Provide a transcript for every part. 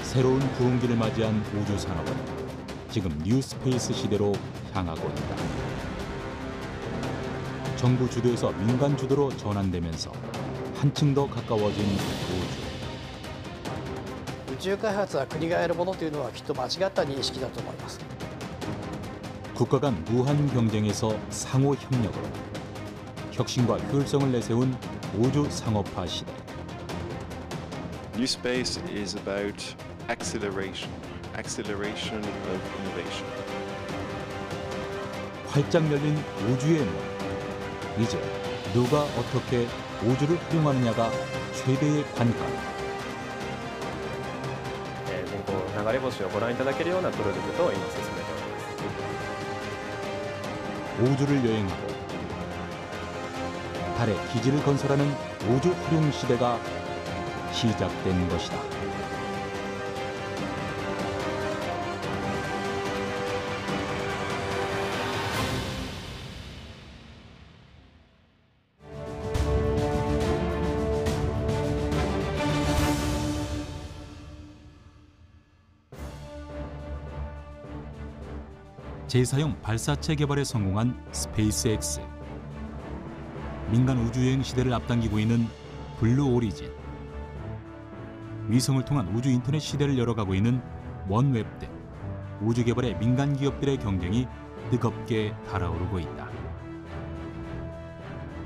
새로운 부흥기를 맞이한 우주 산업은 지금 뉴스페이스 시대로 향하고 있다. 정부 주도에서 민간 주도로 전환되면서 한층 더 가까워진 우주. 宇宙開発は国がやるものというのはきっと間違った認識だと思います。 국가 간 무한 경쟁에서 상호 협력으로 혁신과 효율성을 내세운 우주 상업화 시대. New space is about acceleration of innovation. 활짝 열린 우주의 문. 이제 누가 어떻게 우주를 활용하느냐가 최대의 관건. 人工流れ星をご覧いただけるようなプロジェクトを今進めております。 우주를 여행하고 달에 기지를 건설하는 우주 활용 시대가 시작된 것이다. 제사용 발사체 개발에 성공한 스페이스X. 민간 우주여행 시대를 앞당기고 있는 블루 오리진. 위성을 통한 우주 인터넷 시대를 열어가고 있는 원웹 등 우주 개발의 민간 기업들의 경쟁이 뜨겁게 달아오르고 있다.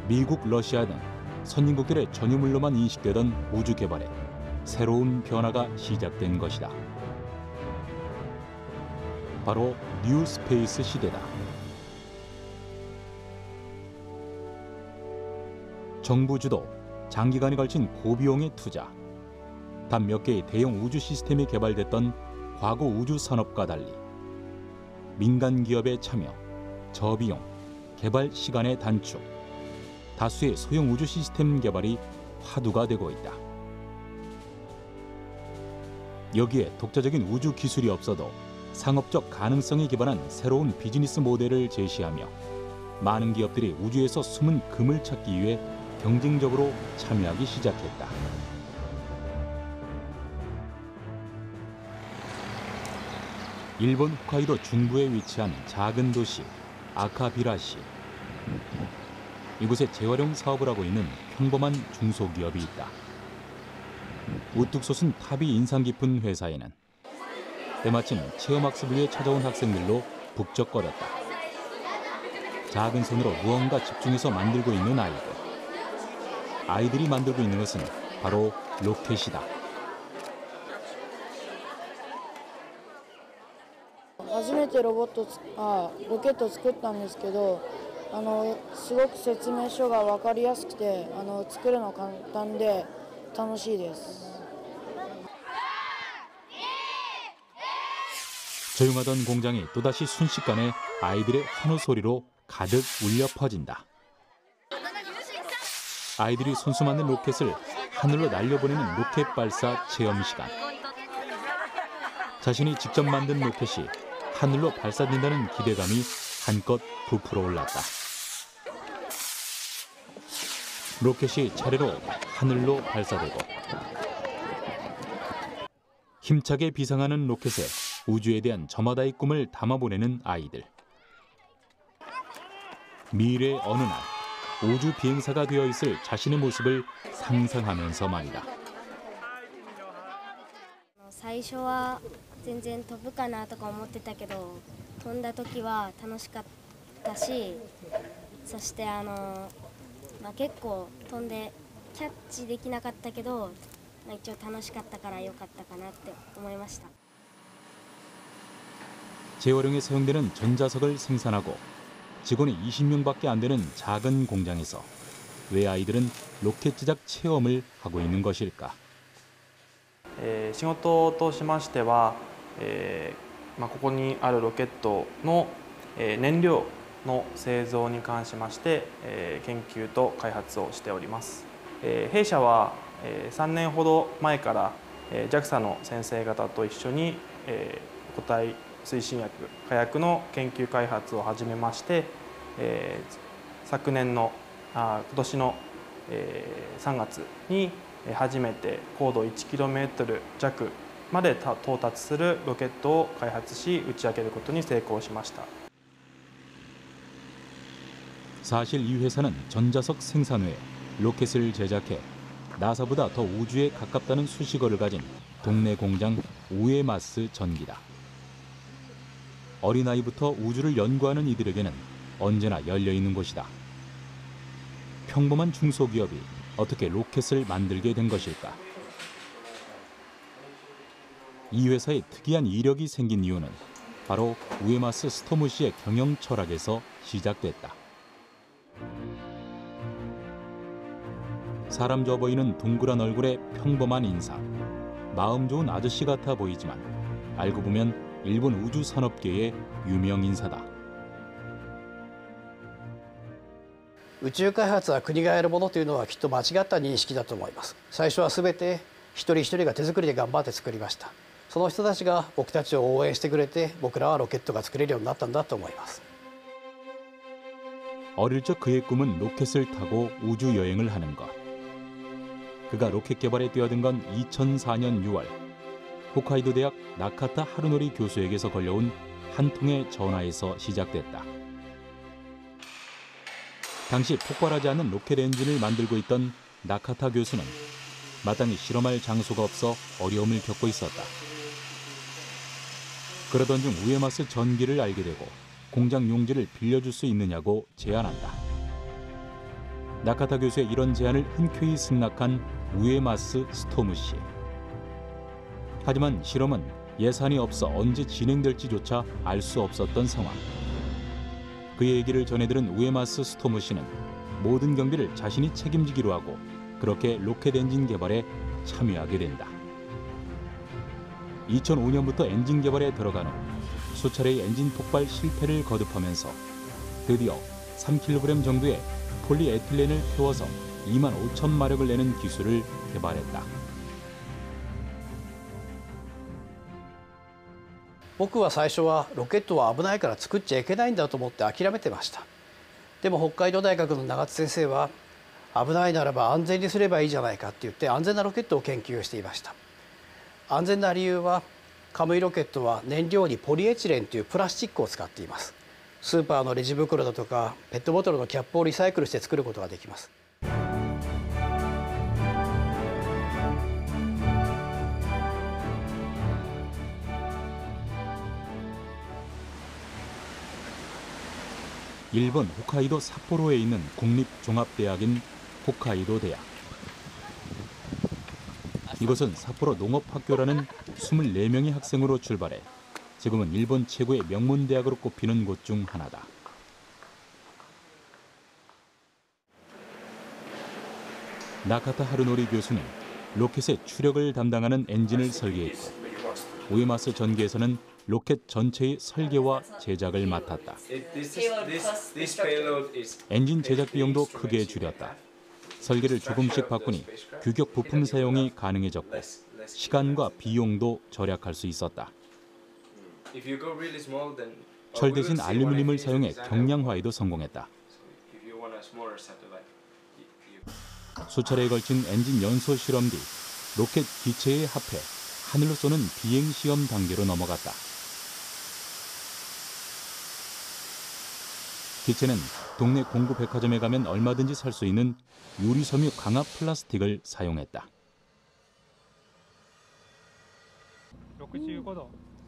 미국, 러시아 등 선진국들의 전유물로만 인식되던 우주 개발에 새로운 변화가 시작된 것이다. 바로 뉴 스페이스 시대다. 정부 주도, 장기간에 걸친 고비용의 투자, 단 몇 개의 대형 우주 시스템이 개발됐던 과거 우주 산업과 달리 민간 기업의 참여, 저비용, 개발 시간의 단축, 다수의 소형 우주 시스템 개발이 화두가 되고 있다. 여기에 독자적인 우주 기술이 없어도 상업적 가능성에 기반한 새로운 비즈니스 모델을 제시하며 많은 기업들이 우주에서 숨은 금을 찾기 위해 경쟁적으로 참여하기 시작했다. 일본 홋카이도 중부에 위치한 작은 도시 아카비라시. 이곳에 재활용 사업을 하고 있는 평범한 중소기업이 있다. 우뚝 솟은 탑이 인상 깊은 회사에는 때마침 체험학습을 위해 찾아온 학생들로 북적거렸다. 작은 손으로 무언가 집중해서 만들고 있는 아이들. 아이들이 만들고 있는 것은 바로 로켓이다. 初めてロケットを作ったんですけど、すごく説明書が分かりやすくて、作るの簡単で楽しいです。 조용하던 공장이 또다시 순식간에 아이들의 환호 소리로 가득 울려 퍼진다. 아이들이 손수 만든 로켓을 하늘로 날려보내는 로켓 발사 체험 시간. 자신이 직접 만든 로켓이 하늘로 발사된다는 기대감이 한껏 부풀어 올랐다. 로켓이 차례로 하늘로 발사되고 힘차게 비상하는 로켓에 우주에 대한 저마다의 꿈을 담아보내는 아이들. 미래 어느 날 우주 비행사가 되어 있을 자신의 모습을 상상하면서 말이다. 最初は全然飛ぶかなとか思ってたけど、飛んだ時は楽しかったし、そして結構飛んでキャッチできなかったけど、一応楽しかったから良かったかなって思いました。 재활용에 사용되는 전자석을 생산하고 직원이 20명밖에 안 되는 작은 공장에서 왜 아이들은 로켓 제작 체험을 하고 있는 것일까? 仕事としましては、ここにあるロケットの燃料の製造に関しまして研究と開発をしております。弊社は3年ほど前から JAXA の先生方と一緒に固体推進薬火薬の研究開発を始めまして、昨年の今年の3月に初めて高度 1km 弱まで到達するロケットを開発し打ち上げることに成功しました。 사실 이 회사는 전자석 생산 외에 로켓을 제작해 나사보다 더 우주에 가깝다는 수식어를 가진 동네 공장 우에마스 전기다. 어린아이부터 우주를 연구하는 이들에게는 언제나 열려있는 곳이다. 평범한 중소기업이 어떻게 로켓을 만들게 된 것일까? 이 회사에 특이한 이력이 생긴 이유는 바로 우에마스 스토무 씨의 경영 철학에서 시작됐다. 사람져 보이는 동그란 얼굴에 평범한 인상, 마음 좋은 아저씨 같아 보이지만 알고 보면 일본 우주 산업계의 유명 인사다. 宇宙開発は国がやるものというのはきっと間違った認識だと思います。最初は全て一人一人が手作りで頑張って作りました。その人たちが僕たちを応援してくれて、僕らはロケットが作れるようになったんだと思います。 어릴 적 그의 꿈은 로켓을 타고 우주 여행을 하는 것. 그가 로켓 개발에 뛰어든 건 2004년 6월 홋카이도 대학 나카타 하루노리 교수에게서 걸려온 한 통의 전화에서 시작됐다. 당시 폭발하지 않는 로켓 엔진을 만들고 있던 나카타 교수는 마땅히 실험할 장소가 없어 어려움을 겪고 있었다. 그러던 중 우에마스 전기를 알게 되고 공장 용지를 빌려줄 수 있느냐고 제안한다. 나카타 교수의 이런 제안을 흔쾌히 승낙한 우에마스 스토무 씨. 하지만 실험은 예산이 없어 언제 진행될지조차 알 수 없었던 상황. 그의 얘기를 전해들은 우에마스 스토무 씨는 모든 경비를 자신이 책임지기로 하고 그렇게 로켓 엔진 개발에 참여하게 된다. 2005년부터 엔진 개발에 들어간 후 수차례의 엔진 폭발 실패를 거듭하면서 드디어 3kg 정도의 폴리에틸렌을 태워서 25,000마력을 내는 기술을 개발했다. 僕は最初はロケットは危ないから作っちゃいけないんだと思って諦めてました。でも北海道大学の長津先生は危ないならば安全にすればいいじゃないかって言って安全なロケットを研究していました。安全な理由はカムイロケットは燃料にポリエチレンというプラスチックを使っています。スーパーのレジ袋だとかペットボトルのキャップをリサイクルして作ることができます。 일본 홋카이도 삿포로에 있는 국립종합대학인 홋카이도 대학. 이것은 삿포로 농업학교라는 24명의 학생으로 출발해 지금은 일본 최고의 명문대학으로 꼽히는 곳 중 하나다. 나카타 하루노리 교수는 로켓의 추력을 담당하는 엔진을 설계했고 우에마스 전기에서는 로켓 전체의 설계와 제작을 맡았다. 엔진 제작 비용도 크게 줄였다. 설계를 조금씩 바꾸니 규격 부품 사용이 가능해졌고 시간과 비용도 절약할 수 있었다. 철 대신 알루미늄을 사용해 경량화에도 성공했다. 수차례에 걸친 엔진 연소 실험 뒤 로켓 기체에 합해 하늘로 쏘는 비행 시험 단계로 넘어갔다. 기체는 동네 공구 백화점에 가면 얼마든지 살 수 있는 유리섬유 강화 플라스틱을 사용했다.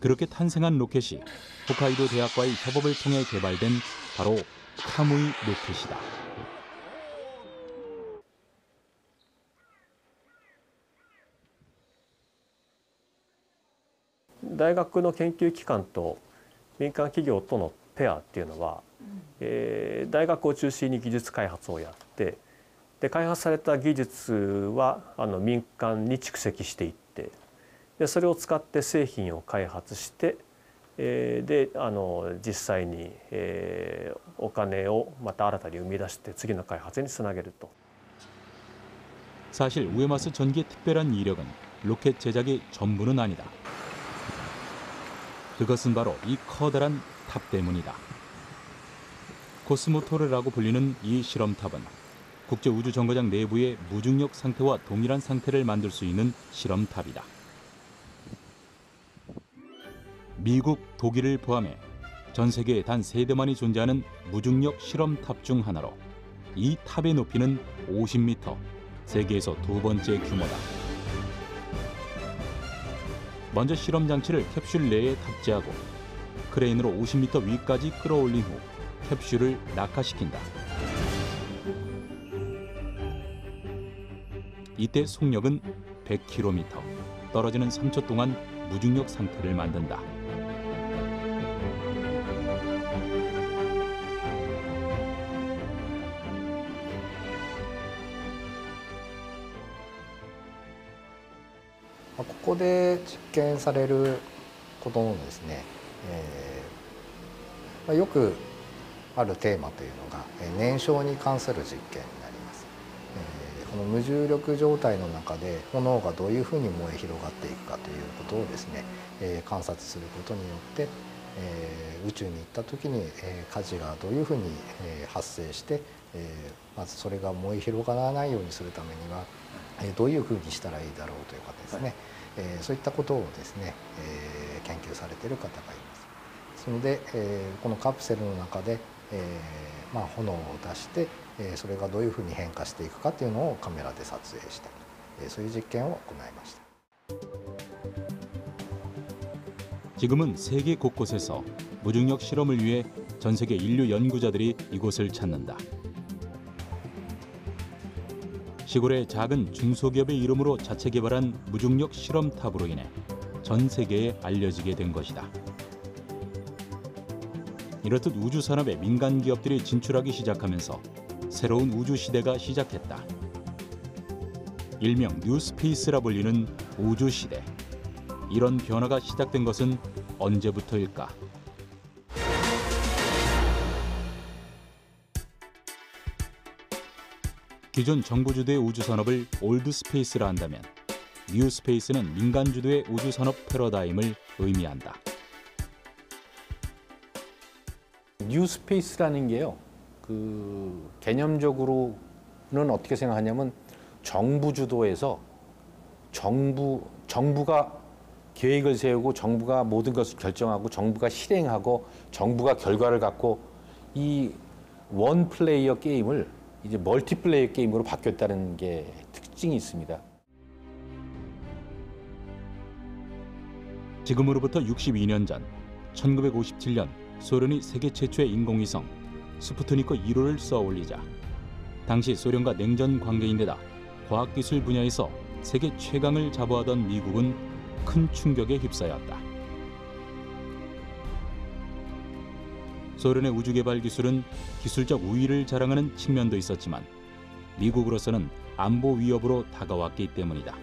그렇게 탄생한 로켓이 홋카이도 대학과의 협업을 통해 개발된 바로 카무이 로켓이다. 대학の研究機関と民間企業とのペアっていうのは、大学を中心に技術開発をやってで開発された技術は民間に蓄積していってでそれを使って製品を開発してで実際にお金をまた新たに生み出して次の開発につなげると。 사실 우에마스 전기의 특별한 이력은 로켓 제작이 전부는 아니다. 그것은 바로 이 커다란 탑 때문이다. 코스모토르라고 불리는 이 실험탑은 국제우주정거장 내부의 무중력 상태와 동일한 상태를 만들 수 있는 실험탑이다. 미국, 독일을 포함해 전 세계에 단 3대만이 존재하는 무중력 실험탑 중 하나로 이 탑의 높이는 50m, 세계에서 2번째 규모다. 먼저 실험 장치를 캡슐 내에 탑재하고 크레인으로 50m 위까지 끌어올린 후 캡슐을 낙하시킨다. 이때 속력은 100km, 떨어지는 3초 동안 무중력 상태를 만든다.ここで実験されることのですね、よくあるテーマというのが燃焼に関する実験になります。この無重力状態の中で炎がどういうふうに燃え広がっていくかということをですね、観察することによって、宇宙に行った時に火事がどういうふうに発生して、まずそれが燃え広がらないようにするためにはどういうふうにしたらいいだろうというかですね、そういったことをですね、研究されている方がいます。ですので、このカプセルの中で、炎を出して、それがどういうふうに変化していくかというのをカメラで撮影した、そういう実験を行いました。 지금은 세계 곳곳에서 무중력 실험을 위해 전 세계 인류 연구자들이 이곳을 찾는다. 시골의 작은 중소기업의 이름으로 자체 개발한 무중력 실험탑으로 인해 전 세계에 알려지게 된 것이다. 이렇듯 우주 산업에 민간 기업들이 진출하기 시작하면서 새로운 우주 시대가 시작했다. 일명 뉴스페이스라 불리는 우주 시대. 이런 변화가 시작된 것은 언제부터일까? 기존 정부 주도의 우주 산업을 올드 스페이스라 한다면 뉴 스페이스는 민간 주도의 우주 산업 패러다임을 의미한다. 뉴 스페이스라는 게요. 개념적으로는 어떻게 생각하냐면 정부 주도에서 정부가 계획을 세우고 정부가 모든 것을 결정하고 정부가 실행하고 정부가 결과를 갖고 이 원 플레이어 게임을 이제 멀티플레이어 게임으로 바뀌었다는 게 특징이 있습니다. 지금으로부터 62년 전 1957년 소련이 세계 최초의 인공위성 스푸트니크 1호를 쏘아 올리자 당시 소련과 냉전 관계인데다 과학기술 분야에서 세계 최강을 자부하던 미국은 큰 충격에 휩싸였다. 소련의 우주개발 기술은 기술적 우위를 자랑하는 측면도 있었지만 미국으로서는 안보 위협으로 다가왔기 때문이다.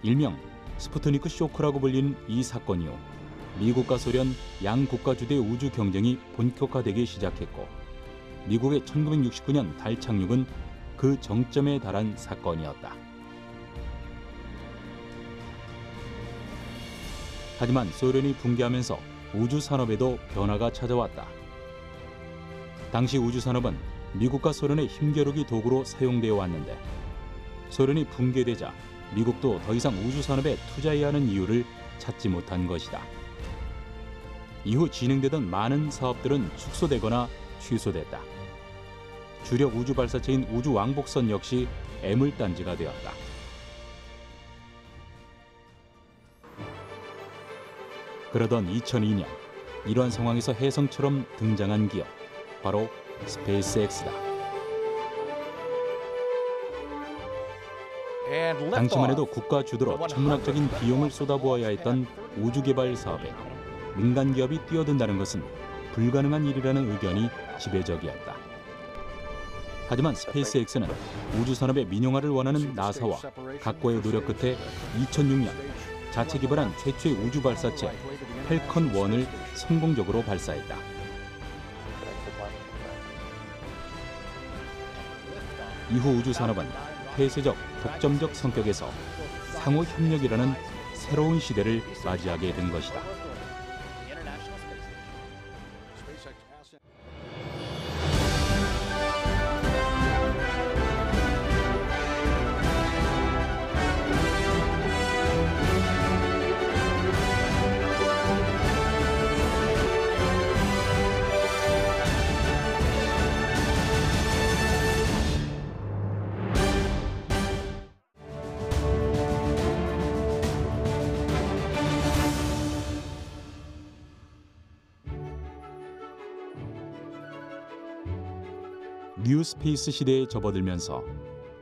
일명 스푸트니크 쇼크라고 불리는 이 사건 이후 미국과 소련 양 국가 주도의 우주 경쟁이 본격화되기 시작했고 미국의 1969년 달 착륙은 그 정점에 달한 사건이었다. 하지만 소련이 붕괴하면서 우주 산업에도 변화가 찾아왔다. 당시 우주 산업은 미국과 소련의 힘겨루기 도구로 사용되어 왔는데 소련이 붕괴되자 미국도 더 이상 우주 산업에 투자해야 하는 이유를 찾지 못한 것이다. 이후 진행되던 많은 사업들은 축소되거나 취소됐다. 주력 우주 발사체인 우주 왕복선 역시 애물단지가 되었다. 그러던 2002년 이러한 상황에서 혜성처럼 등장한 기업, 바로 스페이스X다. 당시만 해도 국가 주도로 천문학적인 비용을 쏟아부어야 했던 우주 개발 사업에 민간 기업이 뛰어든다는 것은 불가능한 일이라는 의견이 지배적이었다. 하지만 스페이스X는 우주 산업의 민영화를 원하는 나사와 각고의 노력 끝에 2006년 자체 개발한 최초의 우주 발사체 펠컨 1을 성공적으로 발사했다. 이후 우주 산업은 폐쇄적, 독점적 성격에서 상호 협력이라는 새로운 시대를 맞이하게 된 것이다. 뉴 스페이스 시대에 접어들면서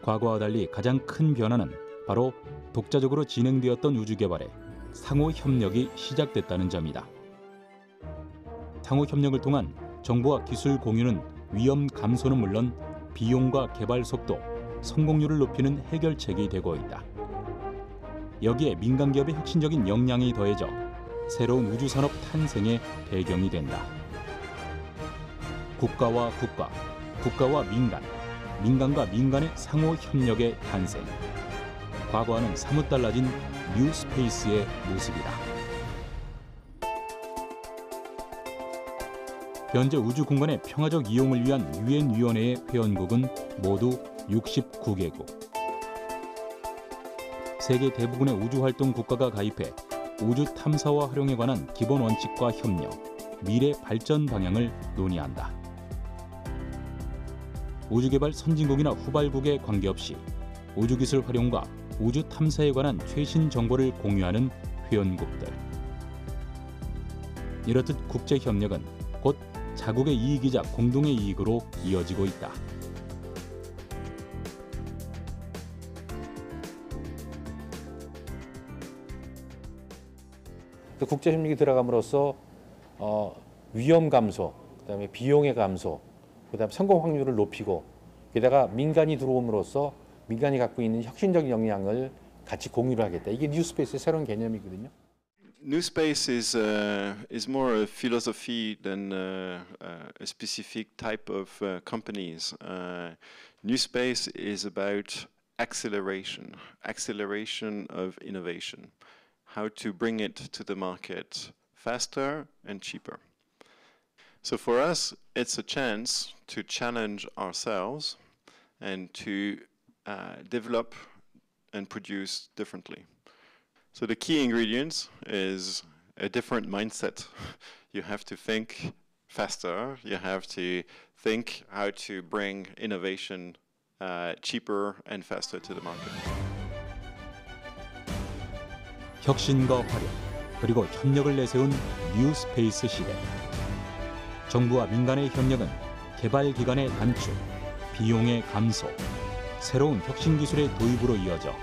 과거와 달리 가장 큰 변화는 바로 독자적으로 진행되었던 우주 개발에 상호 협력이 시작됐다는 점이다. 상호 협력을 통한 정보와 기술 공유는 위험 감소는 물론 비용과 개발 속도, 성공률을 높이는 해결책이 되고 있다. 여기에 민간 기업의 혁신적인 역량이 더해져 새로운 우주 산업 탄생의 배경이 된다. 국가와 국가, 국가와 민간, 민간과 민간의 상호 협력의 탄생. 과거와는 사뭇 달라진 뉴 스페이스의 모습이다. 현재 우주 공간의 평화적 이용을 위한 유엔 위원회의 회원국은 모두 69개국. 세계 대부분의 우주 활동 국가가 가입해 우주 탐사와 활용에 관한 기본 원칙과 협력, 미래 발전 방향을 논의한다. 우주개발 선진국이나 후발국에 관계없이 우주기술 활용과 우주 탐사에 관한 최신 정보를 공유하는 회원국들. 이렇듯 국제협력은 곧 자국의 이익이자 공동의 이익으로 이어지고 있다. 국제 협력이 들어감으로써 위험 감소, 그다음에 비용의 감소, 그다음 성공 확률을 높이고 게다가 민간이 들어옴으로써 민간이 갖고 있는 혁신적 역량을 같이 공유를 하겠다. 이게 뉴스페이스의 새로운 개념이거든요. New space is more a philosophy than a specific type of companies. New space is about acceleration of innovation. How to bring it to the market faster and cheaper. So for us, it's a chance to challenge ourselves and to develop and produce differently. So the key ingredients is a different mindset. You have to think faster. You have to think how to bring innovation cheaper and faster to the market. 혁신과 활용, 그리고 협력을 내세운 뉴 스페이스 시대. 정부와 민간의 협력은 개발 기간의 단축, 비용의 감소, 새로운 혁신 기술의 도입으로 이어져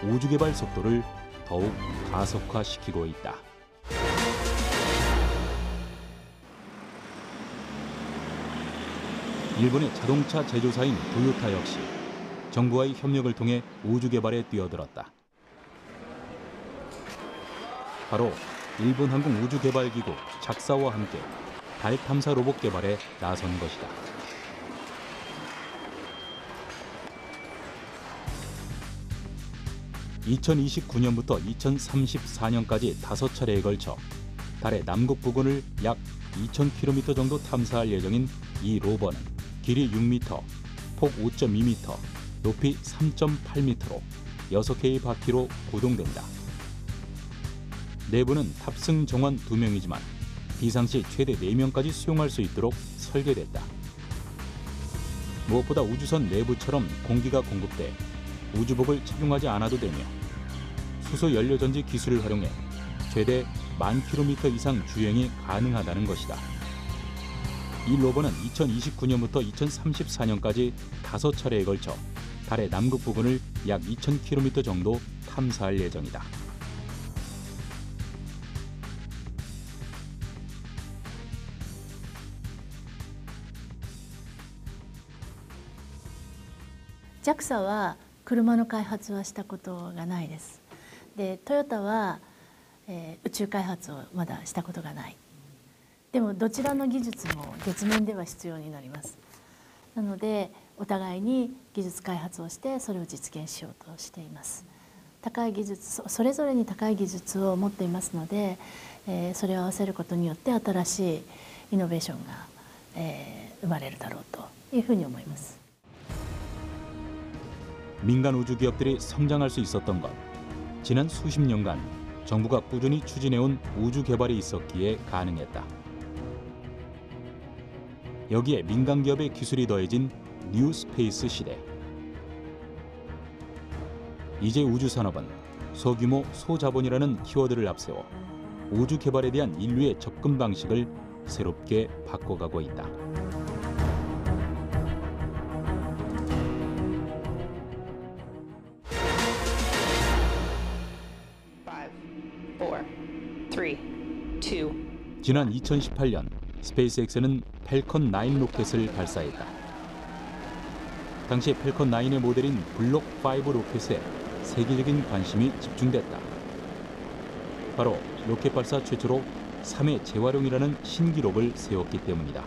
우주 개발 속도를 더욱 가속화시키고 있다. 일본의 자동차 제조사인 도요타 역시 정부와의 협력을 통해 우주 개발에 뛰어들었다. 바로 일본 항공 우주개발기구 작사와 함께 달 탐사 로봇 개발에 나선 것이다. (2029년부터) (2034년까지) 5차례에 걸쳐 달의 남극 부근을 약 2,000km 정도 탐사할 예정인 이 로버는 길이 6m, 폭 5.2m, 높이 3.8m로 6개의 바퀴로 구동된다. 내부는 탑승 정원 2명이지만 비상시 최대 4명까지 수용할 수 있도록 설계됐다. 무엇보다 우주선 내부처럼 공기가 공급돼 우주복을 착용하지 않아도 되며 수소 연료 전지 기술을 활용해 최대 10,000km 이상 주행이 가능하다는 것이다. 이 로버는 2029년부터 2034년까지 5차례에 걸쳐 달의 남극 부근을 약 2,000km 정도 탐사할 예정이다. JAXA は車の開発はしたことがないです。で、トヨタは、宇宙開発をまだしたことがない。でもどちらの技術も月面では必要になります。なのでお互いに技術開発をしてそれを実現しようとしています。高い技術、それぞれに高い技術を持っていますので、それを合わせることによって新しいイノベーションが、生まれるだろうというふうに思います。 민간 우주 기업들이 성장할 수 있었던 건 지난 수십 년간 정부가 꾸준히 추진해온 우주 개발이 있었기에 가능했다. 여기에 민간 기업의 기술이 더해진 뉴 스페이스 시대. 이제 우주 산업은 소규모 소자본이라는 키워드를 앞세워 우주 개발에 대한 인류의 접근 방식을 새롭게 바꿔가고 있다. 지난 2018년 스페이스X는 팰컨 9 로켓을 발사했다. 당시 팰컨 9의 모델인 블록 5 로켓에 세계적인 관심이 집중됐다. 바로 로켓 발사 최초로 3회 재활용이라는 신기록을 세웠기 때문이다.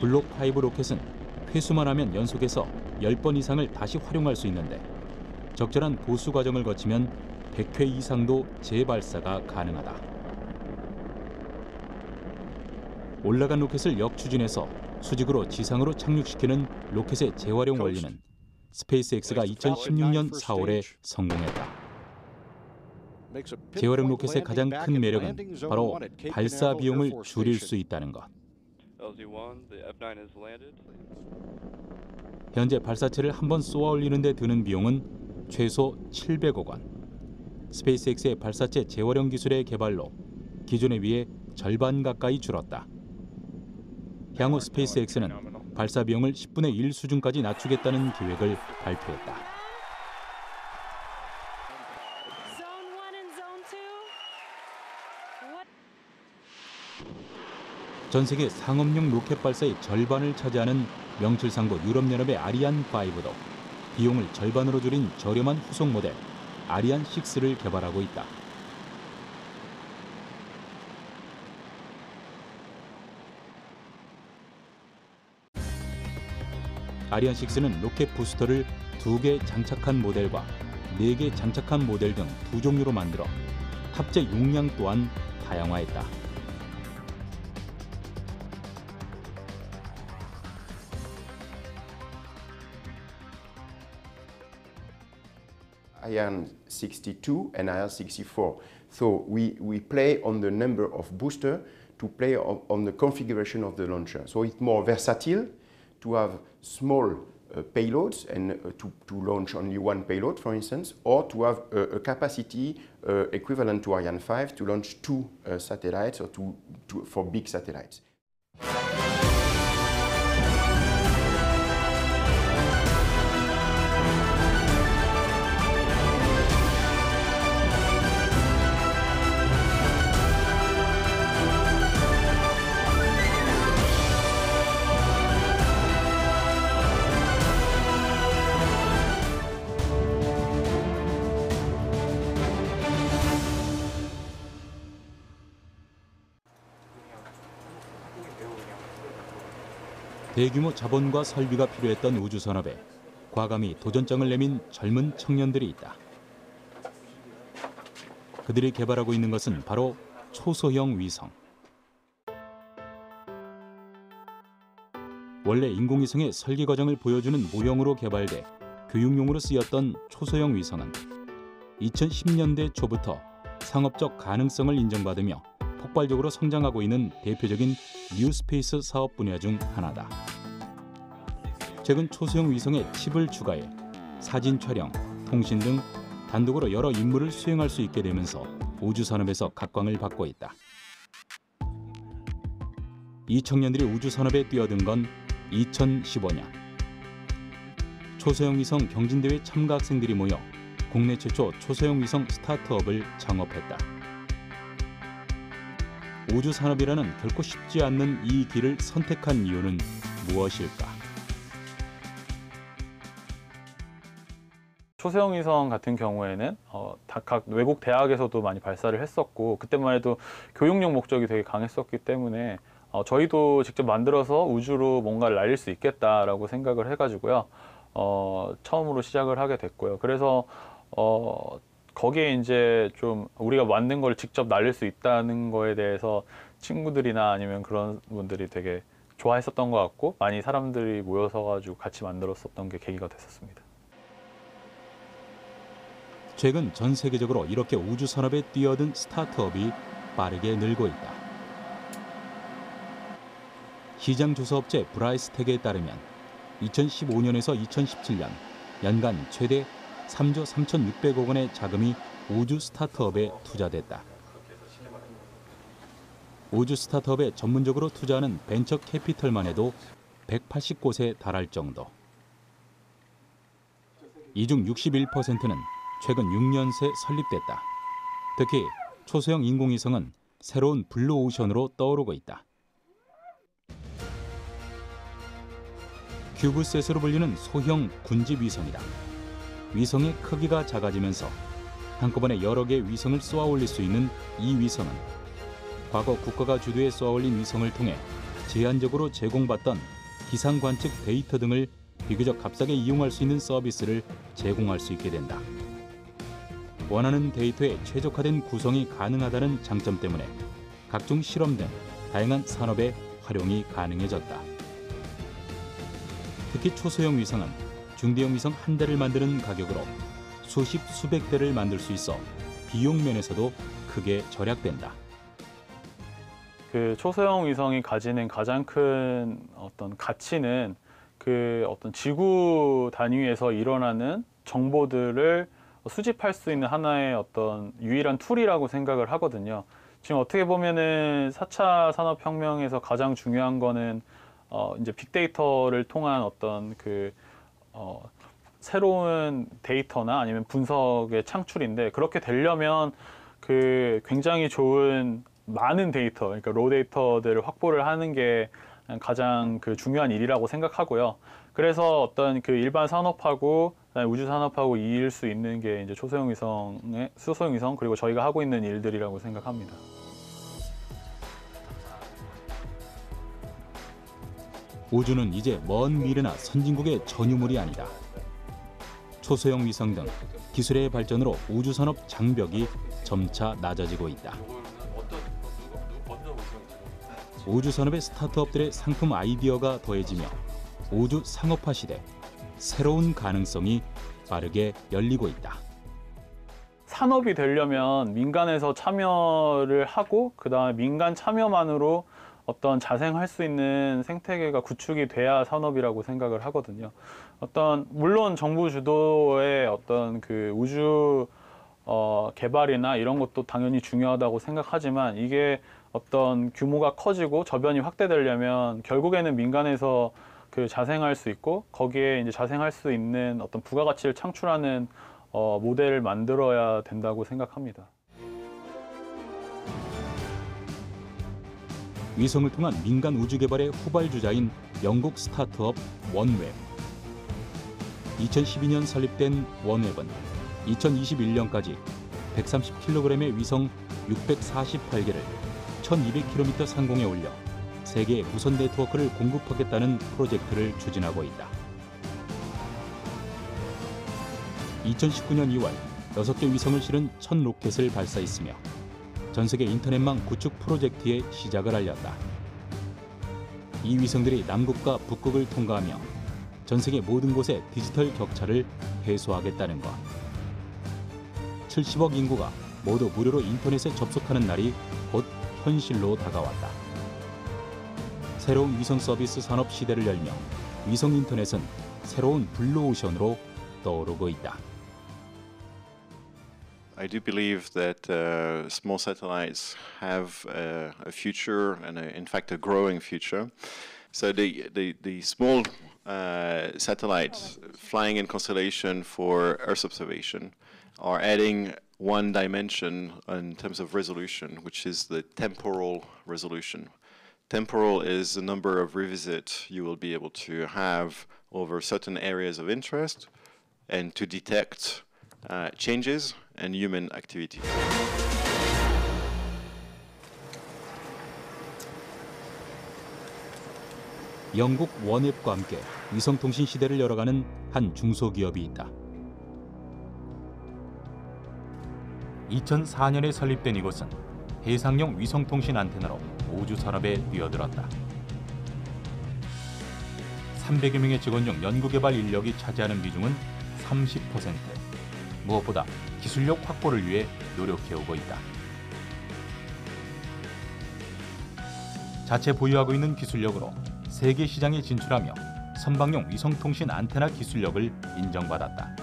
블록 5 로켓은 회수만 하면 연속해서 10번 이상을 다시 활용할 수 있는데 적절한 보수 과정을 거치면 100회 이상도 재발사가 가능하다. 올라간 로켓을 역추진해서 수직으로 지상으로 착륙시키는 로켓의 재활용 원리는 스페이스X가 2016년 4월에 성공했다. 재활용 로켓의 가장 큰 매력은 바로 발사 비용을 줄일 수 있다는 것. 현재 발사체를 한번 쏘아 올리는 데 드는 비용은 최소 700억 원. 스페이스X의 발사체 재활용 기술의 개발로 기존에 비해 절반 가까이 줄었다. 향후 스페이스X는 발사 비용을 10분의 1 수준까지 낮추겠다는 계획을 발표했다. 전 세계 상업용 로켓 발사의 절반을 차지하는 명실상부 유럽연합의 아리안5도 비용을 절반으로 줄인 저렴한 후속 모델 아리안6를 개발하고 있다. 아리안6는 로켓 부스터를 2개 장착한 모델과 4개 장착한 모델 등 2종류로 만들어 탑재 용량 또한 다양화했다. Ariane 62 and Ariane 64. So we play on the number of boosters to play on the configuration of the launcher. So it's more versatile to have small payloads and to launch only one payload, for instance, or to have a capacity equivalent to Ariane 5 to launch 2 satellites or for big satellites. 대규모 자본과 설비가 필요했던 우주산업에 과감히 도전장을 내민 젊은 청년들이 있다. 그들이 개발하고 있는 것은 바로 초소형 위성. 원래 인공위성의 설계 과정을 보여주는 모형으로 개발돼 교육용으로 쓰였던 초소형 위성은 2010년대 초부터 상업적 가능성을 인정받으며 폭발적으로 성장하고 있는 대표적인 뉴스페이스 사업 분야 중 하나다. 최근 초소형 위성에 칩을 추가해 사진 촬영, 통신 등 단독으로 여러 임무를 수행할 수 있게 되면서 우주산업에서 각광을 받고 있다. 이 청년들이 우주산업에 뛰어든 건 2015년. 초소형 위성 경진대회 참가 학생들이 모여 국내 최초 초소형 위성 스타트업을 창업했다. 우주산업이라는 결코 쉽지 않는 이 길을 선택한 이유는 무엇일까? 초소형 위성 같은 경우에는 각 외국 대학에서도 많이 발사를 했었고 그때만 해도 교육용 목적이 되게 강했었기 때문에 저희도 직접 만들어서 우주로 뭔가를 날릴 수 있겠다라고 생각을 해가지고요. 처음으로 시작을 하게 됐고요. 그래서 거기에 이제 좀 우리가 만든 걸 직접 날릴 수 있다는 거에 대해서 친구들이나 아니면 그런 분들이 되게 좋아했었던 것 같고 많이 사람들이 모여서 가지고 같이 만들었었던 게 계기가 됐었습니다. 최근 전 세계적으로 이렇게 우주 산업에 뛰어든 스타트업이 빠르게 늘고 있다. 시장 조사업체 브라이스텍에 따르면 2015년에서 2017년 연간 최대 3조 3,600억 원의 자금이 우주 스타트업에 투자됐다. 우주 스타트업에 전문적으로 투자하는 벤처 캐피털만 해도 180곳에 달할 정도. 이 중 61%는 최근 6년 새 설립됐다. 특히 초소형 인공위성은 새로운 블루오션으로 떠오르고 있다. 큐브셋으로 불리는 소형 군집 위성이다. 위성의 크기가 작아지면서 한꺼번에 여러 개의 위성을 쏘아 올릴 수 있는 이 위성은 과거 국가가 주도해 쏘아 올린 위성을 통해 제한적으로 제공받던 기상 관측 데이터 등을 비교적 값싸게 이용할 수 있는 서비스를 제공할 수 있게 된다. 원하는 데이터에 최적화된 구성이 가능하다는 장점 때문에 각종 실험 등 다양한 산업에 활용이 가능해졌다. 특히 초소형 위성은 중대형 위성 한 대를 만드는 가격으로 수십 수백 대를 만들 수 있어 비용 면에서도 크게 절약된다. 그 초소형 위성이 가지는 가장 큰 어떤 가치는 그 어떤 지구 단위에서 일어나는 정보들을 수집할 수 있는 하나의 어떤 유일한 툴이라고 생각을 하거든요. 지금 어떻게 보면은 4차 산업혁명에서 가장 중요한 거는 이제 빅데이터를 통한 어떤 새로운 데이터나 아니면 분석의 창출인데, 그렇게 되려면 그 굉장히 좋은 많은 데이터, 그러니까 로 데이터들을 확보를 하는 게 가장 중요한 일이라고 생각하고요. 그래서 어떤 일반 산업하고 우주 산업하고 이을 수 있는 게 이제 초소형 위성 그리고 저희가 하고 있는 일들이라고 생각합니다. 우주는 이제 먼 미래나 선진국의 전유물이 아니다. 초소형 위성 등 기술의 발전으로 우주 산업 장벽이 점차 낮아지고 있다. 우주 산업의 스타트업들의 상품 아이디어가 더해지며 우주 상업화 시대, 새로운 가능성이 빠르게 열리고 있다. 산업이 되려면 민간에서 참여를 하고 그다음에 민간 참여만으로 어떤 자생할 수 있는 생태계가 구축이 돼야 산업이라고 생각을 하거든요. 물론 정부 주도의 어떤 우주 개발이나 이런 것도 당연히 중요하다고 생각하지만, 이게 어떤 규모가 커지고 저변이 확대되려면 결국에는 민간에서 자생할 수 있고 거기에 이제 자생할 수 있는 어떤 부가가치를 창출하는 모델을 만들어야 된다고 생각합니다. 위성을 통한 민간 우주 개발의 후발주자인 영국 스타트업 원웹. 2012년 설립된 원웹은 2021년까지 130kg의 위성 648개를 1200km 상공에 올려 세계 무선 네트워크를 공급하겠다는 프로젝트를 추진하고 있다. 2019년 2월 6개 위성을 실은 첫 로켓을 발사했으며 전 세계 인터넷망 구축 프로젝트의 시작을 알렸다. 이 위성들이 남극과 북극을 통과하며 전 세계 모든 곳의 디지털 격차를 해소하겠다는 것. 70억 인구가 모두 무료로 인터넷에 접속하는 날이 곧 현실로 다가왔다. 새로운 위성 서비스 산업 시대를 열며 위성 인터넷은 새로운 블루오션으로 떠오르고 있다. I do believe that small satellites have a future, and in fact a growing future. So the small satellites flying in constellation for Earth observation are adding one dimension in terms of resolution, which is the temporal resolution. Temporal is the number of revisits you will be able to have over certain areas of interest and to detect changes and human activity. 영국 원웹과 함께 위성통신 시대를 열어가는 한 중소기업이 있다. 2004년에 설립된 이곳은 해상용 위성통신 안테나로 우주 산업에 뛰어들었다. 300여 명의 직원 중 연구개발 인력이 차지하는 비중은 30%. 무엇보다 기술력 확보를 위해 노력해오고 있다. 자체 보유하고 있는 기술력으로 세계 시장에 진출하며 선박용 위성통신 안테나 기술력을 인정받았다.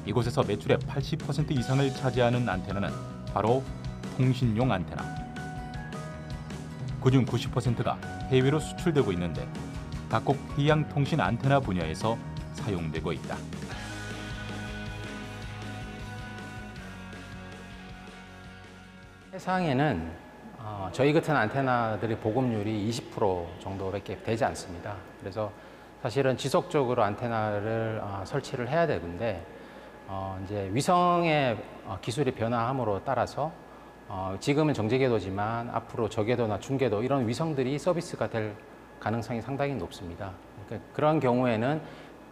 이곳에서 매출의 80% 이상을 차지하는 안테나는 바로 통신용 안테나. 그중 90%가 해외로 수출되고 있는데 각국 해양통신 안테나 분야에서 사용되고 있다. 세상에는 저희 같은 안테나들의 보급률이 20% 정도밖에 되지 않습니다. 그래서 사실은 지속적으로 안테나를 설치를 해야 되는데 이제 위성의 기술이 변화함으로 따라서 지금은 정제궤도지만 앞으로 저궤도나 중궤도 이런 위성들이 서비스가 될 가능성이 상당히 높습니다. 그러니까 그런 경우에는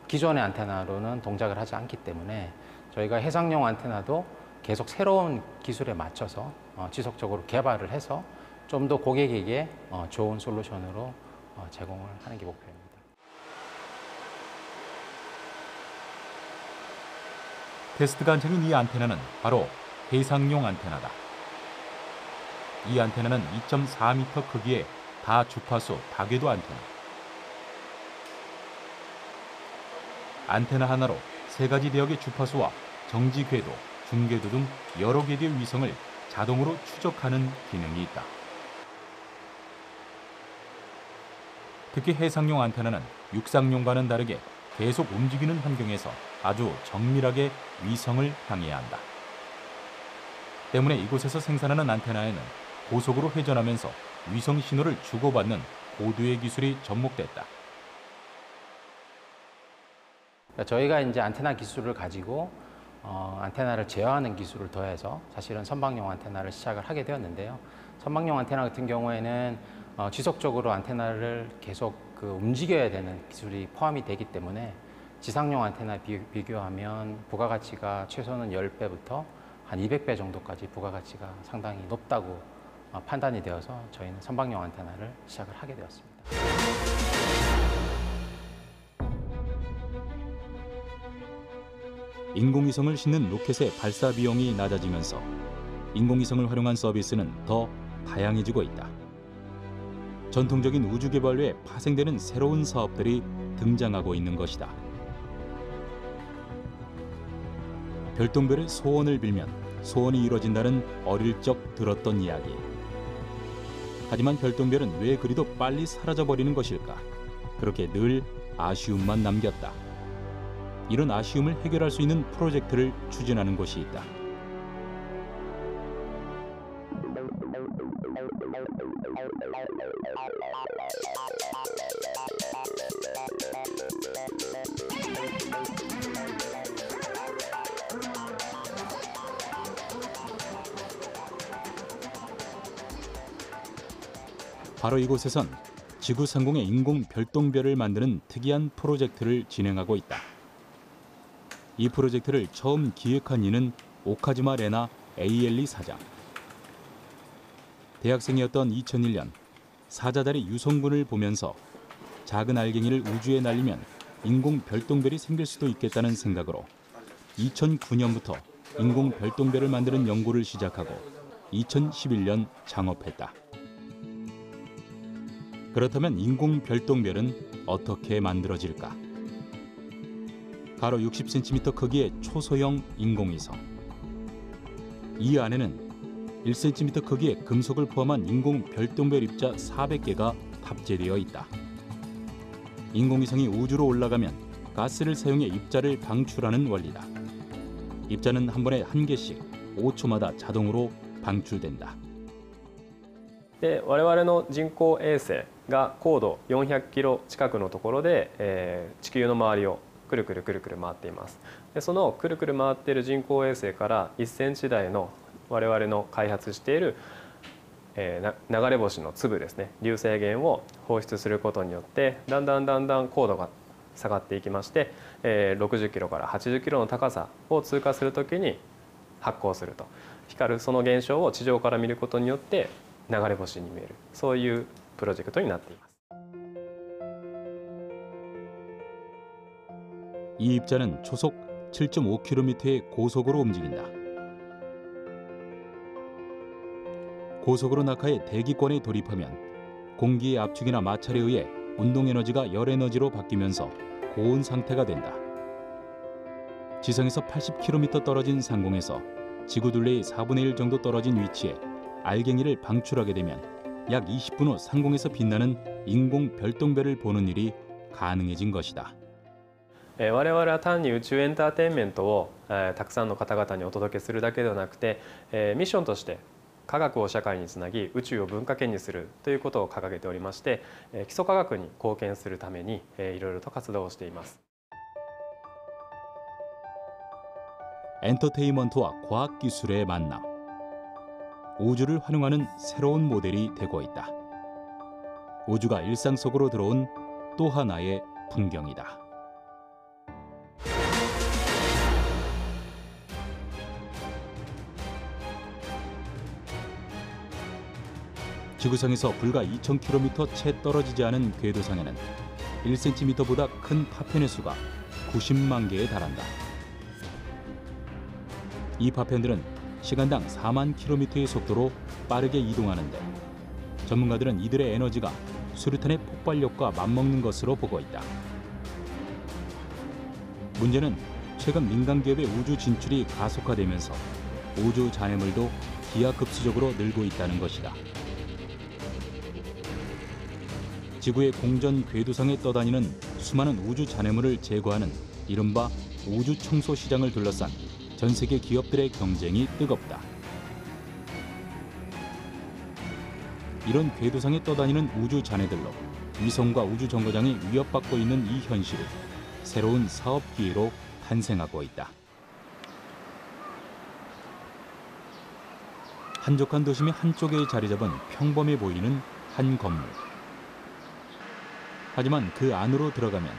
기존의 안테나로는 동작을 하지 않기 때문에 저희가 해상용 안테나도 계속 새로운 기술에 맞춰서 지속적으로 개발을 해서 좀 더 고객에게 좋은 솔루션으로 제공을 하는 게 목표입니다. 테스트가 안착인 이 안테나는 바로 해상용 안테나다. 이 안테나는 2.4m 크기의 다주파수 다궤도 안테나. 안테나 하나로 3가지 대역의 주파수와 정지궤도, 중궤도 등 여러 개의 위성을 자동으로 추적하는 기능이 있다. 특히 해상용 안테나는 육상용과는 다르게 계속 움직이는 환경에서 아주 정밀하게 위성을 향해야 한다. 때문에 이곳에서 생산하는 안테나에는 고속으로 회전하면서 위성 신호를 주고받는 고도의 기술이 접목됐다. 저희가 이제 안테나 기술을 가지고 안테나를 제어하는 기술을 더해서 사실은 선박용 안테나를 시작을 하게 되었는데요. 선박용 안테나 같은 경우에는 지속적으로 안테나를 계속 움직여야 되는 기술이 포함이 되기 때문에 지상용 안테나 비교하면 부가가치가 최소는 10배부터 한 200배 정도까지 부가가치가 상당히 높다고 판단이 되어서 저희는 선박용 안테나를 시작을 하게 되었습니다. 인공위성을 싣는 로켓의 발사 비용이 낮아지면서 인공위성을 활용한 서비스는 더 다양해지고 있다. 전통적인 우주 개발로에 파생되는 새로운 사업들이 등장하고 있는 것이다. 별똥별의 소원을 빌면 소원이 이루어진다는 어릴 적 들었던 이야기. 하지만 별똥별은 왜 그리도 빨리 사라져버리는 것일까? 그렇게 늘 아쉬움만 남겼다. 이런 아쉬움을 해결할 수 있는 프로젝트를 추진하는 곳이 있다. 바로 이곳에선 지구 상공의 인공 별똥별을 만드는 특이한 프로젝트를 진행하고 있다. 이 프로젝트를 처음 기획한 이는 오카지마 레나 ALE 사장. 대학생이었던 2001년 사자달의 유성분을 보면서 작은 알갱이를 우주에 날리면 인공 별똥별이 생길 수도 있겠다는 생각으로 2009년부터 인공 별똥별을 만드는 연구를 시작하고 2011년 창업했다. 그렇다면 인공 별똥별은 어떻게 만들어질까? 가로 60cm 크기의 초소형 인공위성. 이 안에는 1cm 크기의 금속을 포함한 인공 별똥별 입자 400개가 탑재되어 있다. 인공위성이 우주로 올라가면 가스를 사용해 입자를 방출하는 원리다. 입자는 한 번에 1개씩 5초마다 자동으로 방출된다. で我々の人工衛星が高度400キロ近くのところで、地球の周りをくるくるくるくる回っています。でそのくるくる回っている人工衛星から1センチ台の我々の開発している、流れ星の粒ですね、流星源を放出することによってだんだん高度が下がっていきまして、60キロから80キロの高さを通過するときに発光すると、光るその現象を地上から見ることによって流れ星に見える、そういうプロジェクトになっています。 이 입자는 초속 7.5km의 고속으로 움직인다. 고속으로 낙하해 대기권에 돌입하면 공기의 압축이나 마찰에 의해 운동 에너지가 열 에너지로 바뀌면서 고온 상태가 된다. 지상에서 80km 떨어진 상공에서 지구 둘레의 4분의 1 정도 떨어진 위치에 알갱이를 방출하게 되면 약 20분 후 상공에서 빛나는 인공 별똥별을 보는 일이 가능해진 것이다. 我々は単に宇宙エンターテインメントをたくさんの方々にお届けするだけではなくて、ミッションとして科学を社会につなぎ宇宙を文化圏にするということを掲げておりまして、基礎科学に貢献するためにいろいろと活動をしています。 엔터테인먼트와 과학기술의 만남. 우주를 활용하는 새로운 모델이 되고 있다. 우주가 일상 속으로 들어온 또 하나의 풍경이다. 지구상에서 불과 2,000km 채 떨어지지 않은 궤도상에는 1cm보다 큰 파편의 수가 90만 개에 달한다. 이 파편들은 시간당 4만 km의 속도로 빠르게 이동하는데 전문가들은 이들의 에너지가 수류탄의 폭발력과 맞먹는 것으로 보고 있다. 문제는 최근 민간 기업의 우주 진출이 가속화되면서 우주 잔해물도 기하급수적으로 늘고 있다는 것이다. 지구의 공전 궤도상에 떠다니는 수많은 우주 잔해물을 제거하는 이른바 우주 청소 시장을 둘러싼 전 세계 기업들의 경쟁이 뜨겁다. 이런 궤도상에 떠다니는 우주 잔해들로 위성과 우주 정거장이 위협받고 있는 이 현실이 새로운 사업 기회로 탄생하고 있다. 한적한 도심의 한쪽에 자리 잡은 평범해 보이는 한 건물. 하지만 그 안으로 들어가면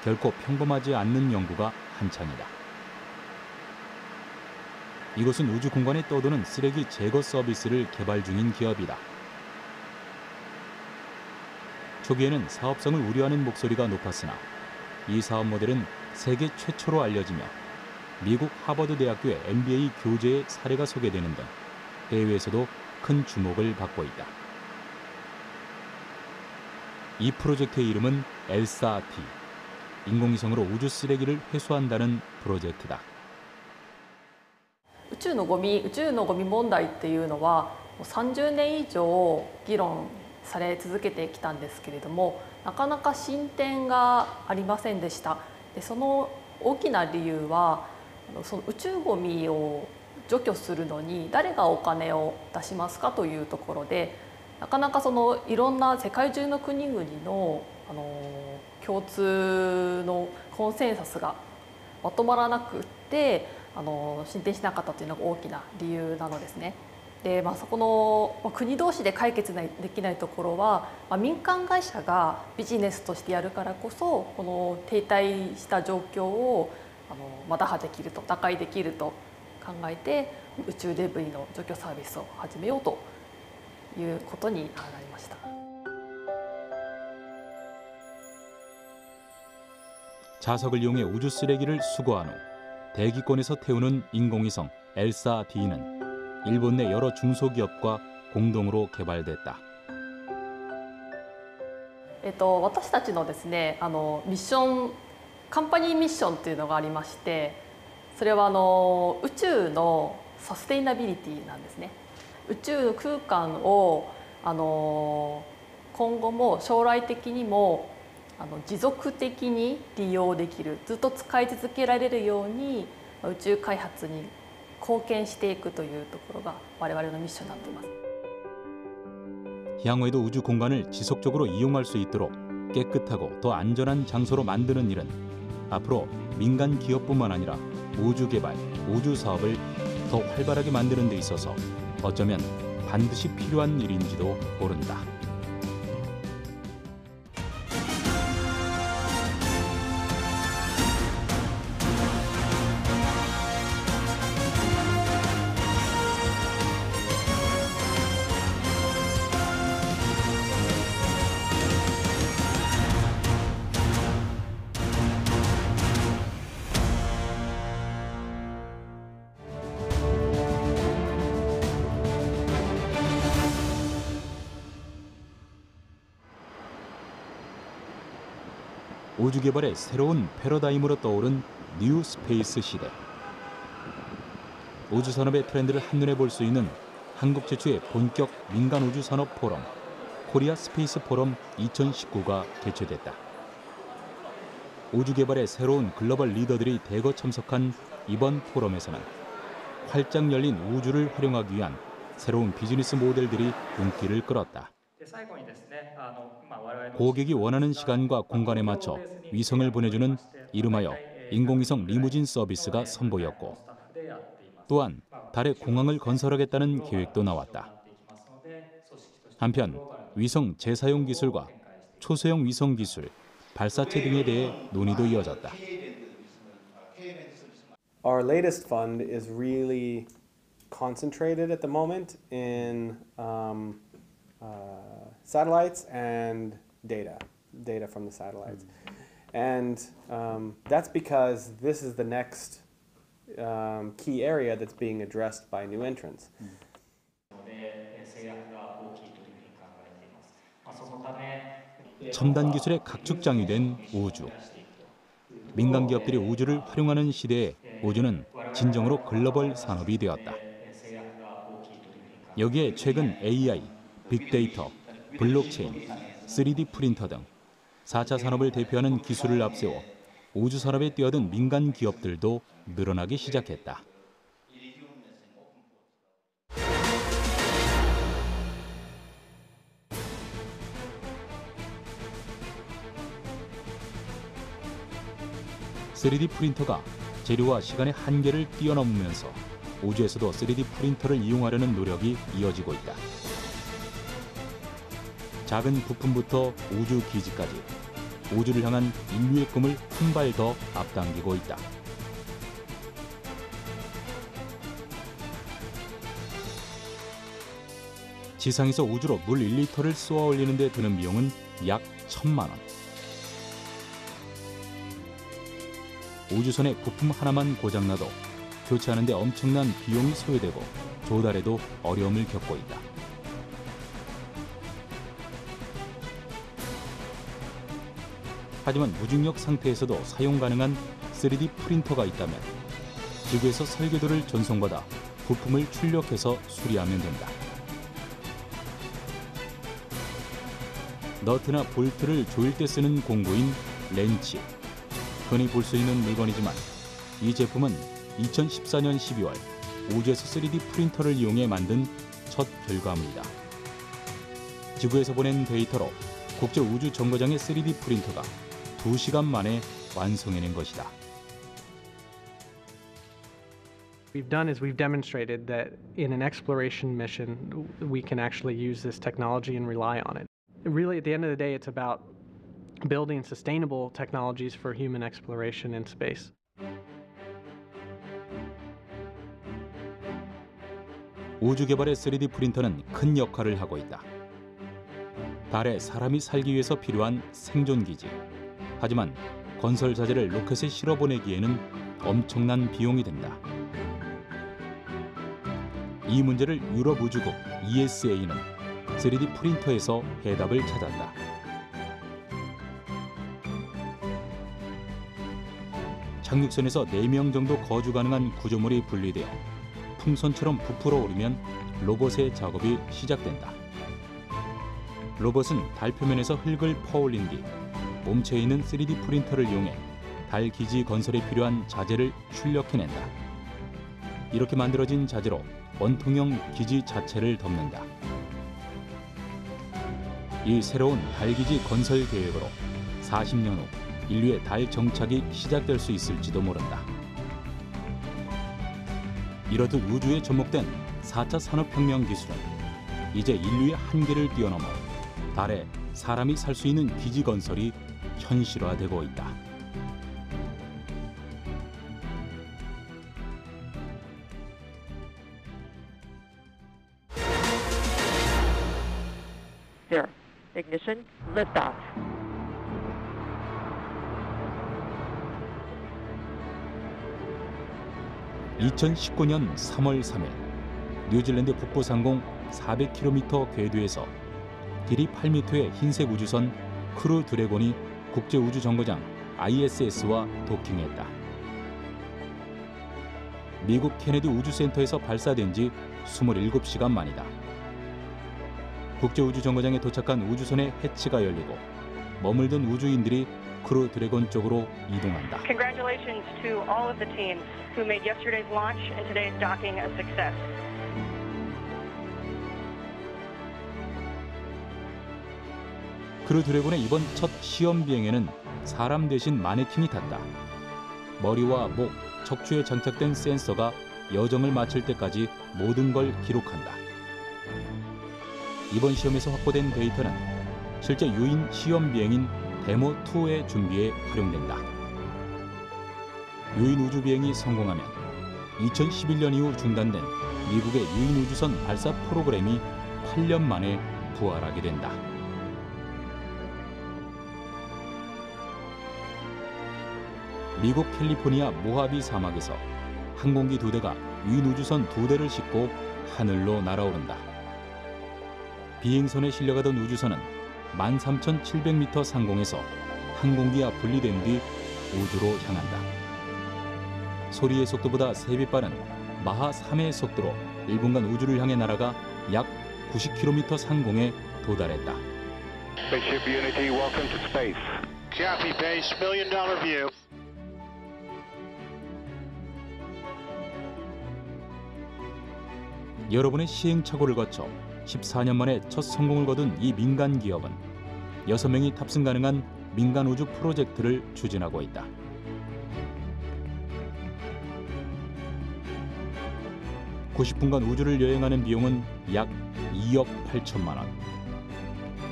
결코 평범하지 않는 연구가 한창이다. 이곳은 우주 공간에 떠도는 쓰레기 제거 서비스를 개발 중인 기업이다. 초기에는 사업성을 우려하는 목소리가 높았으나 이 사업 모델은 세계 최초로 알려지며 미국 하버드 대학교의 MBA 교재의 사례가 소개되는 등 해외에서도 큰 주목을 받고 있다. 이 프로젝트의 이름은 엘사-T, 인공위성으로 우주 쓰레기를 회수한다는 프로젝트다. 宇宙のゴミ問題っていうのは30年以上議論され続けてきたんですけれども、なかなか進展がありませんでした。でその大きな理由はその宇宙ゴミを除去するのに誰がお金を出しますかというところで、なかなかそのいろんな世界中の国々の共通のコンセンサスがまとまらなくって進展しなかったというのが大きな理由なのですね。で、そこの国同士で解決できないところは、民間会社がビジネスとしてやるからこそこの停滞した状況を打破できると、打開できると考えて宇宙デブリの除去サービスを始めようということになりました。 자석을 이용해 우주 쓰레기를 수거한 후 대기권에서 태우는 인공위성 엘사-D는 일본 내 여러 중소기업과 공동으로 개발됐다. 私たちのですね、ミッションカンパニーミッションというのがありまして、それは宇宙のサステイナビリティなんですね。宇宙空間を今後も将来的にも持続的に利用できる、ずっと使い続けられるように宇宙開発に貢献していくというところが我々のミッションになっています。 향후에도 우주 공간을 지속적으로 이용할 수 있도록 깨끗하고 더 안전한 장소로 만드는 일은 앞으로 민간 기업뿐만 아니라 우주 개발, 우주 사업을 더 활발하게 만드는 데 있어서 어쩌면 반드시 필요한 일인지도 모른다. 우주 개발의 새로운 패러다임으로 떠오른 뉴 스페이스 시대. 우주 산업의 트렌드를 한눈에 볼 수 있는 한국 최초의 본격 민간 우주 산업 포럼 코리아 스페이스 포럼 2019가 개최됐다. 우주 개발의 새로운 글로벌 리더들이 대거 참석한 이번 포럼에서는 활짝 열린 우주를 활용하기 위한 새로운 비즈니스 모델들이 눈길을 끌었다. 고객이 원하는 시간과 공간에 맞춰 위성을 보내주는 이름하여 인공위성 리무진 서비스가 선보였고, 또한 달에 공항을 건설하겠다는 계획도 나왔다. 한편 위성 재사용 기술과 초소형 위성 기술, 발사체 등에 대해 논의도 이어졌다. Our latest fund is really concentrated at the moment in satellites and data from the satellites. And that's because this is the next key area that's being addressed by new entrants. 첨단 기술의 각축장이 된 우주. 민간 기업들이 우주를 활용하는 시대에 우주는 진정으로 글로벌 산업이 되었다. 여기에 최근 AI, 빅데이터, 블록체인, 3D 프린터 등 4차 산업을 대표하는 기술을 앞세워 우주 산업에 뛰어든 민간 기업들도 늘어나기 시작했다. (3D) 프린터가 재료와 시간의 한계를 뛰어넘으면서 우주에서도 3D 프린터를 이용하려는 노력이 이어지고 있다. 작은 부품부터 우주 기지까지 우주를 향한 인류의 꿈을 한 발 더 앞당기고 있다. 지상에서 우주로 물 1리터를 쏘아 올리는 데 드는 비용은 약 1,000만 원. 우주선의 부품 하나만 고장나도 교체하는 데 엄청난 비용이 소요되고 조달에도 어려움을 겪고 있다. 하지만 무중력 상태에서도 사용 가능한 3D 프린터가 있다면 지구에서 설계도를 전송받아 부품을 출력해서 수리하면 된다. 너트나 볼트를 조일 때 쓰는 공구인 렌치. 흔히 볼 수 있는 물건이지만 이 제품은 2014년 12월 우주에서 3D 프린터를 이용해 만든 첫 결과물이다. 지구에서 보낸 데이터로 국제우주정거장의 3D 프린터가 2시간 만에 완성해낸 것이다. We've done is we've demonstrated that in an exploration mission we can actually use this technology and rely on it. Really, at the end of the day, it's about building sustainable technologies for human exploration in space. 우주 개발의 3D 프린터는 큰 역할을 하고 있다. 달에 사람이 살기 위해서 필요한 생존 기지. 하지만 건설 자재를 로켓에 실어 보내기에는 엄청난 비용이 든다. 이 문제를 유럽 우주국 ESA는 3D 프린터에서 해답을 찾았다. 착륙선에서 4명 정도 거주 가능한 구조물이 분리되어 풍선처럼 부풀어 오르면 로봇의 작업이 시작된다. 로봇은 달 표면에서 흙을 퍼올린 뒤 몸체에 있는 3D 프린터를 이용해 달 기지 건설에 필요한 자재를 출력해낸다. 이렇게 만들어진 자재로 원통형 기지 자체를 덮는다. 이 새로운 달 기지 건설 계획으로 40년 후 인류의 달 정착이 시작될 수 있을지도 모른다. 이렇듯 우주에 접목된 4차 산업혁명 기술은 이제 인류의 한계를 뛰어넘어 달에 사람이 살 수 있는 기지 건설이 현실화되고 있다. Zero. Ignition. Liftoff. (2019년 3월 3일) 뉴질랜드 북부 상공 400km 궤도에서 길이 8m의 흰색 우주선 크루 드래곤이 국제우주정거장 ISS와 도킹했다. 미국 케네디 우주센터에서 발사된 지 27시간 만이다. 국제우주정거장에 도착한 우주선의 해치가 열리고 머물던 우주인들이 크루 드래곤 쪽으로 이동한다. Congratulations to all of the teams who made yesterday's launch and today's docking a success. 크루 드래곤의 이번 첫 시험 비행에는 사람 대신 마네킹이 탔다. 머리와 목, 척추에 장착된 센서가 여정을 마칠 때까지 모든 걸 기록한다. 이번 시험에서 확보된 데이터는 실제 유인 시험 비행인 데모2의 준비에 활용된다. 유인 우주 비행이 성공하면 2011년 이후 중단된 미국의 유인 우주선 발사 프로그램이 8년 만에 부활하게 된다. 미국 캘리포니아 모하비 사막에서 항공기 2대가 유인 우주선 2대를 싣고 하늘로 날아오른다. 비행선에 실려가던 우주선은 13,700m 상공에서 항공기와 분리된 뒤 우주로 향한다. 소리의 속도보다 3배 빠른 마하 3의 속도로 1분간 우주를 향해 날아가 약 90km 상공에 도달했다. Spaceship Unity, welcome to space. Copy base, $1 million view. 여러분의 시행착오를 거쳐 14년 만에 첫 성공을 거둔 이 민간 기업은 6명이 탑승 가능한 민간 우주 프로젝트를 추진하고 있다. (90분간) 우주를 여행하는 비용은 약 2억 8천만 원.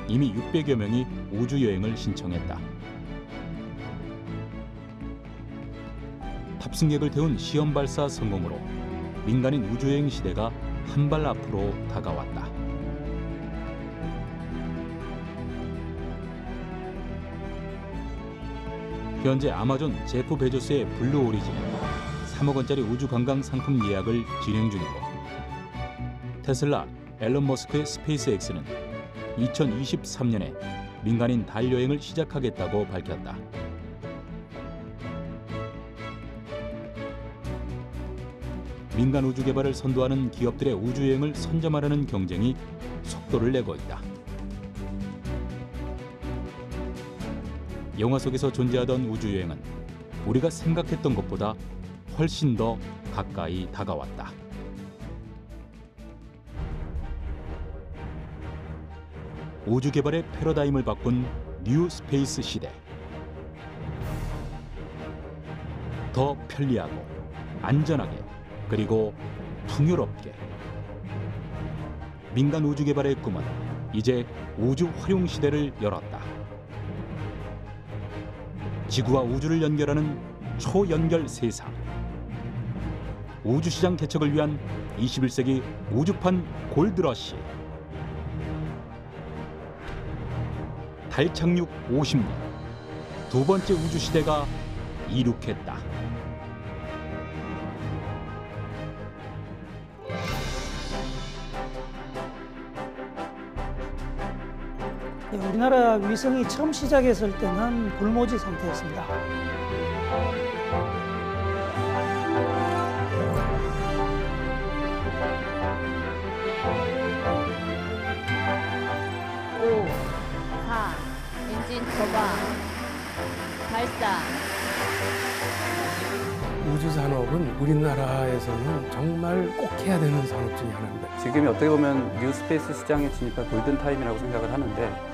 이미 600여 명이 우주 여행을 신청했다. 탑승객을 태운 시험 발사 성공으로 민간인 우주여행 시대가 한 발 앞으로 다가왔다. 현재 아마존 제프 베조스의 블루 오리진은 3억 원짜리 우주 관광 상품 예약을 진행 중이고, 테슬라, 앨런 머스크의 스페이스X는 2023년에 민간인 달 여행을 시작하겠다고 밝혔다. 민간 우주 개발을 선도하는 기업들의 우주 여행을 선점하려는 경쟁이 속도를 내고 있다. 영화 속에서 존재하던 우주 여행은 우리가 생각했던 것보다 훨씬 더 가까이 다가왔다. 우주 개발의 패러다임을 바꾼 뉴 스페이스 시대. 더 편리하고 안전하게 그리고 풍요롭게. 민간 우주 개발의 꿈은 이제 우주 활용 시대를 열었다. 지구와 우주를 연결하는 초연결 세상. 우주시장 개척을 위한 21세기 우주판 골드러시. 달 착륙 50년. 두 번째 우주시대가 이룩했다. 우리나라 위성이 처음 시작했을 때는 불모지 상태였습니다. 엔진 터바 발사. 우주 산업은 우리나라에서는 정말 꼭 해야 되는 산업 중에 하나입니다. 지금이 어떻게 보면 뉴 스페이스 시장에 진입할 골든 타임이라고 생각을 하는데